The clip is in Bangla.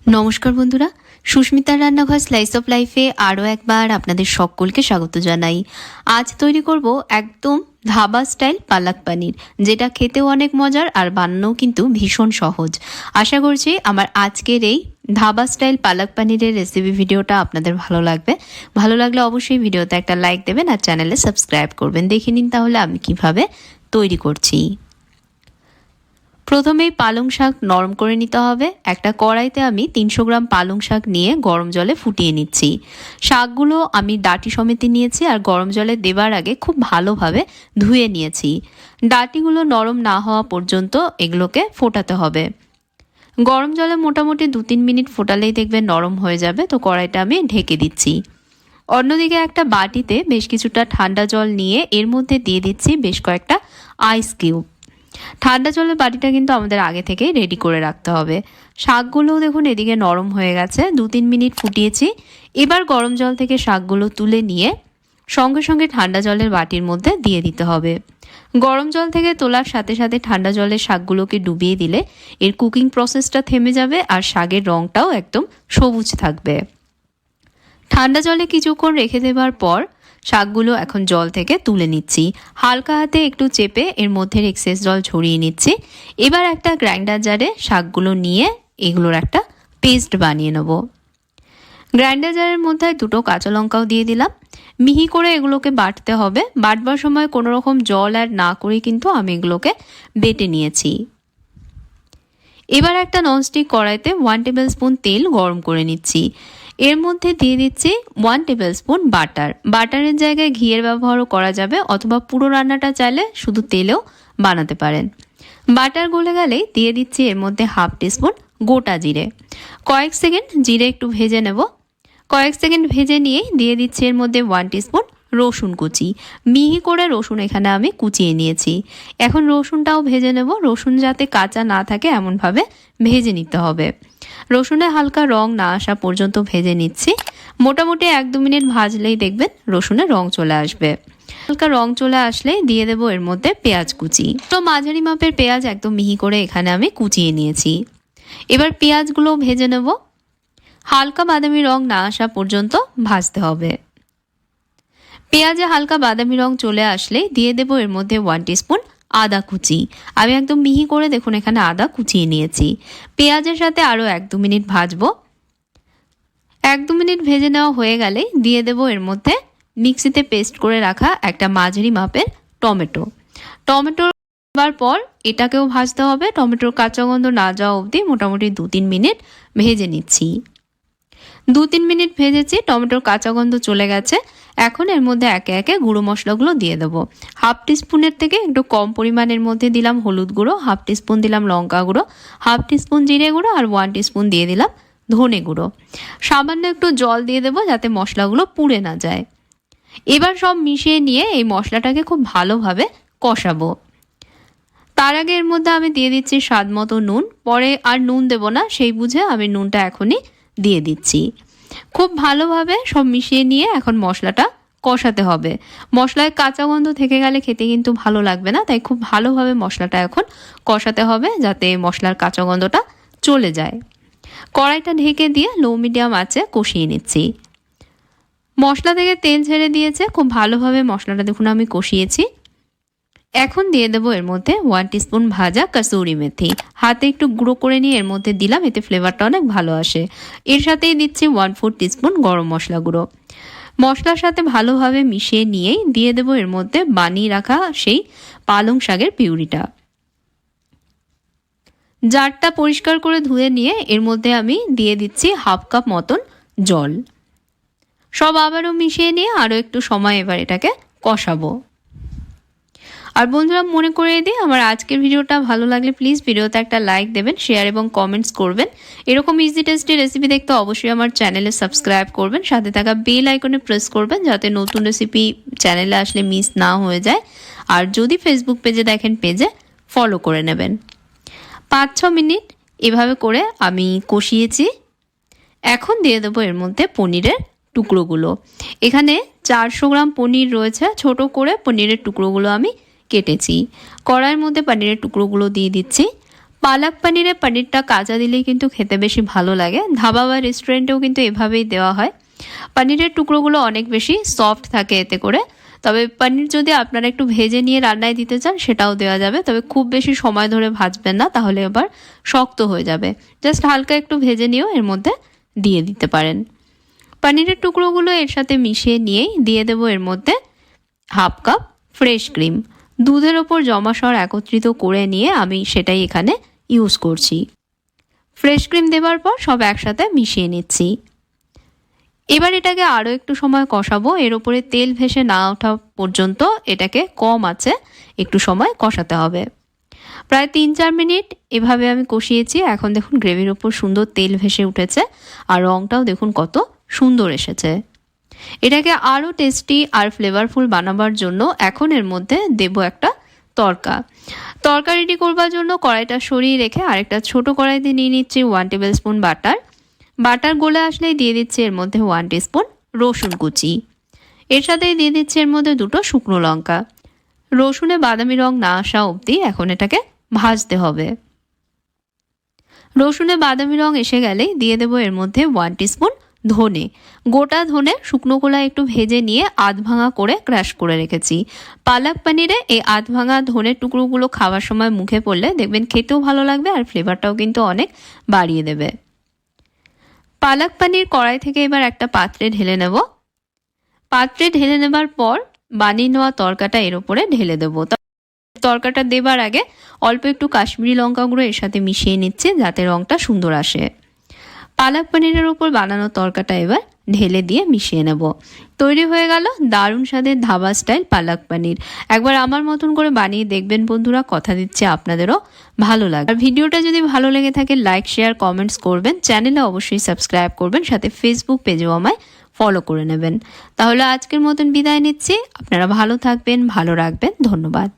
নমস্কার বন্ধুরা, সুস্মিতার রান্নাঘর স্লাইস অফ লাইফে আরও একবার আপনাদের সকলকে স্বাগত জানাই। আজ তৈরি করব একদম ধাবা স্টাইল পালক পনির, যেটা খেতেও অনেক মজার আর বানানোও কিন্তু ভীষণ সহজ। আশা করছি আমার আজকের এই ধাবা স্টাইল পালক পনিরের রেসিপি ভিডিওটা আপনাদের ভালো লাগবে। ভালো লাগলে অবশ্যই ভিডিওতে একটা লাইক দেবেন আর চ্যানেলে সাবস্ক্রাইব করবেন। দেখে নিন তাহলে আমি কিভাবে তৈরি করছি। প্রথমেই পালং শাক নরম করে নিতে হবে। একটা কড়াইতে আমি 300 গ্রাম পালং শাক নিয়ে গরম জলে ফুটিয়ে নিচ্ছি। শাকগুলো আমি ডাঁটি সমেত নিয়েছি আর গরম জলে দেবার আগে খুব ভালোভাবে ধুয়ে নিয়েছি। ডাঁটিগুলো নরম না হওয়া পর্যন্ত এগুলোকে ফোটাতে হবে। গরম জলে মোটামুটি 2-3 মিনিট ফোটালেই দেখবেন নরম হয়ে যাবে। তো কড়াইটা আমি ঢেকে দিচ্ছি। অন্যদিকে একটা বাটিতে বেশ কিছুটা ঠান্ডা জল নিয়ে এর মধ্যে দিয়ে দিচ্ছি বেশ কয়েকটা আইস কিউব। ঠান্ডা জলের বাটিটা কিন্তু আমাদের আগে থেকেই রেডি করে রাখতে হবে। শাকগুলোও দেখুন এদিকে নরম হয়ে গেছে, 2-3 মিনিট ফুটিয়েছি। এবার গরম জল থেকে শাকগুলো তুলে নিয়ে সঙ্গে সঙ্গে ঠান্ডা জলের বাটির মধ্যে দিয়ে দিতে হবে। গরম জল থেকে তোলার সাথে সাথে ঠান্ডা জলে শাকগুলোকে ডুবিয়ে দিলে এর কুকিং প্রসেসটা থেমে যাবে আর শাকের রঙটাও একদম সবুজ থাকবে। ঠান্ডা জলে কিছুক্ষণ রেখে দেবার পর শাকগুলো এখন জল থেকে তুলে নিচ্ছি। হালকা হাতে একটু চেপে এর মধ্যে এক্সেস জল ঝরিয়ে নিচ্ছি। এবার একটা গ্রাইন্ডার জারে শাকগুলো নিয়ে এগুলোর একটা পেস্ট বানিয়ে নেব। গ্রাইন্ডার জারের মধ্যে 2টো কাঁচা লঙ্কাও দিয়ে দিলাম। মিহি করে এগুলোকে বাটতে হবে। বাটবার সময় কোনো রকম জল অ্যাড না করে কিন্তু আমি এগুলোকে বেটে নিয়েছি। এবার একটা ননস্টিক কড়াইতে 1 টেবিল স্পুন তেল গরম করে নিচ্ছি। এর মধ্যে দিয়ে দিচ্ছি 1 টেবিল স্পুন বাটার। বাটারের জায়গায় ঘিয়ের ব্যবহারও করা যাবে, অথবা পুরো রান্নাটা চাইলে শুধু তেলেও বানাতে পারেন। বাটার গলে গেলেই দিয়ে দিচ্ছি এর মধ্যে 1/2 টিস্পুন গোটা জিরে। কয়েক সেকেন্ড জিরে একটু ভেজে নেব। কয়েক সেকেন্ড ভেজে নিয়েই দিয়ে দিচ্ছি এর মধ্যে 1 টিস্পুন রসুন কুচি। মিহি করে রসুন এখানে আমি কুচিয়ে নিয়েছি। এখন রসুনটাও ভেজে নেব। রসুন যাতে কাঁচা না থাকে এমনভাবে ভেজে নিতে হবে। রসুনে হালকা রং না আসা পর্যন্ত ভেজে নিচ্ছি। মোটামুটি 1-2 মিনিট ভাজলেই দেখবেন রসুনের রং চলে আসবে। হালকা রং চলে আসলেই দিয়ে দেবো এর মধ্যে পেঁয়াজ কুচি। তো মাঝারি মাপের পেঁয়াজ একদম মিহি করে এখানে আমি কুচিয়ে নিয়েছি। এবার পেঁয়াজগুলো ভেজে নেব। হালকা বাদামি রং না আসা পর্যন্ত ভাজতে হবে। পেঁয়াজে হালকা বাদামি রং চলে আসলে দিয়ে দেব এর মধ্যে 1 টিস্পুন আদা কুচি। আমি একদম মিহি করে দেখুন এখানে আদা কুচিয়ে নিয়েছি। পেঁয়াজের সাথে আরও 1-2 মিনিট ভাজবো। 1-2 মিনিট ভেজে নেওয়া হয়ে গেলে দিয়ে দেব এর মধ্যে মিক্সিতে পেস্ট করে রাখা একটা মাঝারি মাপের টমেটো। টমেটো দেওয়ার পর এটাকেও ভাজতে হবে। টমেটোর কাঁচা গন্ধ না যাওয়া অবধি মোটামুটি 2-3 মিনিট ভেজে নিচ্ছি। 2-3 মিনিট ভেজেছি, টমেটোর কাঁচা গন্ধ চলে গেছে। এখন এর মধ্যে একে একে গুঁড়ো মশলাগুলো দিয়ে দেবো। 1/2 টিস্পুনের থেকে একটু কম পরিমাণের মধ্যে দিলাম হলুদ গুঁড়ো, 1/2 টিস্পুন দিলাম লঙ্কা গুঁড়ো, 1/2 টিস্পুন জিরে গুঁড়ো আর 1 টিস্পুন দিয়ে দিলাম ধনে গুঁড়ো। সামান্য একটু জল দিয়ে দেবো যাতে মশলাগুলো পুড়ে না যায়। এবার সব মিশিয়ে নিয়ে এই মশলাটাকে খুব ভালোভাবে কষাবো। তার আগে এর মধ্যে আমি দিয়ে দিচ্ছি স্বাদ মতো নুন। পরে আর নুন দেবো না, সেই বুঝে আমি নুনটা এখনই দিয়ে দিচ্ছি। খুব ভালোভাবে সব মিশিয়ে নিয়ে এখন মশলাটা কষাতে হবে। মশলায় কাঁচা গন্ধ থেকে গেলে খেতে কিন্তু ভালো লাগবে না, তাই খুব ভালোভাবে মশলাটা এখন কষাতে হবে যাতে মশলার কাঁচা গন্ধটা চলে যায়। কড়াইটা ঢেকে দিয়ে লো মিডিয়াম আঁচে কষিয়ে নিচ্ছি। মশলা থেকে তেল ছেড়ে দিয়েছে, খুব ভালোভাবে মশলাটা দেখুন আমি কষিয়েছি। এখন দিয়ে দেবো এর মধ্যে 1 টিস্পুন ভাজা কসুরি মেথি। হাতে একটু গুঁড়ো করে নিয়ে এর মধ্যে দিলাম, এতে ফ্লেভারটা অনেক ভালো আসে। এর সাথেই দিচ্ছি 1/4 টিস্পুন গরম মশলা গুঁড়ো। মশলার সাথে ভালোভাবে মিশিয়ে নিয়েই দিয়ে দেবো এর মধ্যে বানিয়ে রাখা সেই পালং শাকের পিউরিটা। জারটা পরিষ্কার করে ধুয়ে নিয়ে এর মধ্যে আমি দিয়ে দিচ্ছি 1/2 কাপ মতন জল। সব আবারও মিশিয়ে নিয়ে আরও একটু সময় এবার এটাকে কষাবো। আর বন্ধুরা মনে করিয়ে দিই, আমার আজকের ভিডিওটা ভালো লাগলে প্লিজ ভিডিওতে একটা লাইক দেবেন, শেয়ার এবং কমেন্টস করবেন। এরকম ইজি টেস্টি রেসিপি দেখতে অবশ্যই আমার চ্যানেলে সাবস্ক্রাইব করবেন। সাথে থাকা বেল আইকনে প্রেস করবেন যাতে নতুন রেসিপি চ্যানেলে আসলে মিস না হয়ে যায়। আর যদি ফেসবুক পেজে দেখেন পেজে ফলো করে নেবেন। 5-6 মিনিট এভাবে করে আমি কষিয়েছি। এখন দিয়ে দেবো এর মধ্যে পনিরের টুকরোগুলো। এখানে 400 গ্রাম পনির রয়েছে, ছোট করে পনিরের টুকরোগুলো আমি কেটেছি। কড়াইয়ের মধ্যে পনিরের টুকরোগুলো দিয়ে দিচ্ছি। পালাক পানিরে পনিরটা কাঁচা দিলেই কিন্তু খেতে বেশি ভালো লাগে, ধাবা বা রেস্টুরেন্টেও কিন্তু এভাবেই দেওয়া হয়। পনিরের টুকরোগুলো অনেক বেশি সফট থাকে এতে করে। তবে পনির যদি আপনারা একটু ভেজে নিয়ে রান্নায় দিতে চান সেটাও দেওয়া যাবে, তবে খুব বেশি সময় ধরে ভাজবেন না, তাহলে আবার শক্ত হয়ে যাবে। জাস্ট হালকা একটু ভেজে নিয়েও এর মধ্যে দিয়ে দিতে পারেন। পনিরের টুকরোগুলো এর সাথে মিশিয়ে নিয়েই দিয়ে দেবো এর মধ্যে হাফ কাপ ফ্রেশ ক্রিম। দুধের ওপর জমাসর একত্রিত করে নিয়ে আমি সেটাই এখানে ইউজ করছি। ফ্রেশ ক্রিম দেওয়ার পর সব একসাথে মিশিয়ে নিচ্ছি। এবার এটাকে আরও একটু সময় কষাবো, এর উপরে তেল ভেসে না ওঠা পর্যন্ত এটাকে কম আঁচে একটু সময় কষাতে হবে। প্রায় 3-4 মিনিট এভাবে আমি কষিয়েছি। এখন দেখুন গ্রেভির ওপর সুন্দর তেল ভেসে উঠেছে আর রঙটাও দেখুন কত সুন্দর এসেছে। এটাকে আরও টেস্টি আর ফ্লেভারফুল বানাবার জন্য এখন এর মধ্যে দেব একটা তড়কা রেডি করবার জন্য কড়াইটা সরিয়ে রেখে আরেকটা ছোট কড়াইতে নিয়ে নিচ্ছি 1 টেবিল স্পুন বাটার গলে আসলেই দিয়ে দিচ্ছি এর মধ্যে 1 টিস্পুন রসুন কুচি। এর সাথেই দিয়ে দিচ্ছি এর মধ্যে 2টো শুকনো লঙ্কা। রসুনে বাদামি রং না আসা অবধি এখন এটাকে ভাজতে হবে। রসুনে বাদামি রং এসে গেলেই দিয়ে দেবো এর মধ্যে 1 টিস্পুন ধনে। গোটা ধনে শুকনো কলায় একটু ভেজে নিয়ে আধ ভাঙা করে ক্রাশ করে রেখেছি। পালাক পনিরে এই আধ ভাঙা ধনের টুকরোগুলো খাওয়ার সময় মুখে পড়লে দেখবেন খেতেও ভালো লাগবে আর ফ্লেভারটাও কিন্তু অনেক বাড়িয়ে দেবে। পালাক পনির কড়াই থেকে এবার একটা পাত্রে ঢেলে নেব। পাত্রে ঢেলে নেবার পর বানিয়ে নেওয়া তরকাটা এর উপরে ঢেলে দেবো। তরকাটা দেবার আগে অল্প একটু কাশ্মীরি লঙ্কা গুঁড়ো এর সাথে মিশিয়ে নিচ্ছে যাতে রঙটা সুন্দর আসে। পালাক পনিরের উপর বানানো তরকাটা এবার ঢেলে দিয়ে মিশিয়ে নেব। তৈরি হয়ে গেল দারুণ স্বাদের ধাবা স্টাইল পালাক পনির। একবার আমার মতন করে বানিয়ে দেখবেন বন্ধুরা, কথা দিচ্ছে আপনাদেরও ভালো লাগবে। আর ভিডিওটা যদি ভালো লেগে থাকে লাইক শেয়ার কমেন্টস করবেন, চ্যানেলে অবশ্যই সাবস্ক্রাইব করবেন, সাথে ফেসবুক পেজেও আমায় ফলো করে নেবেন। তাহলে আজকের মতন বিদায় নিচ্ছি। আপনারা ভালো থাকবেন, ভালো রাখবেন। ধন্যবাদ।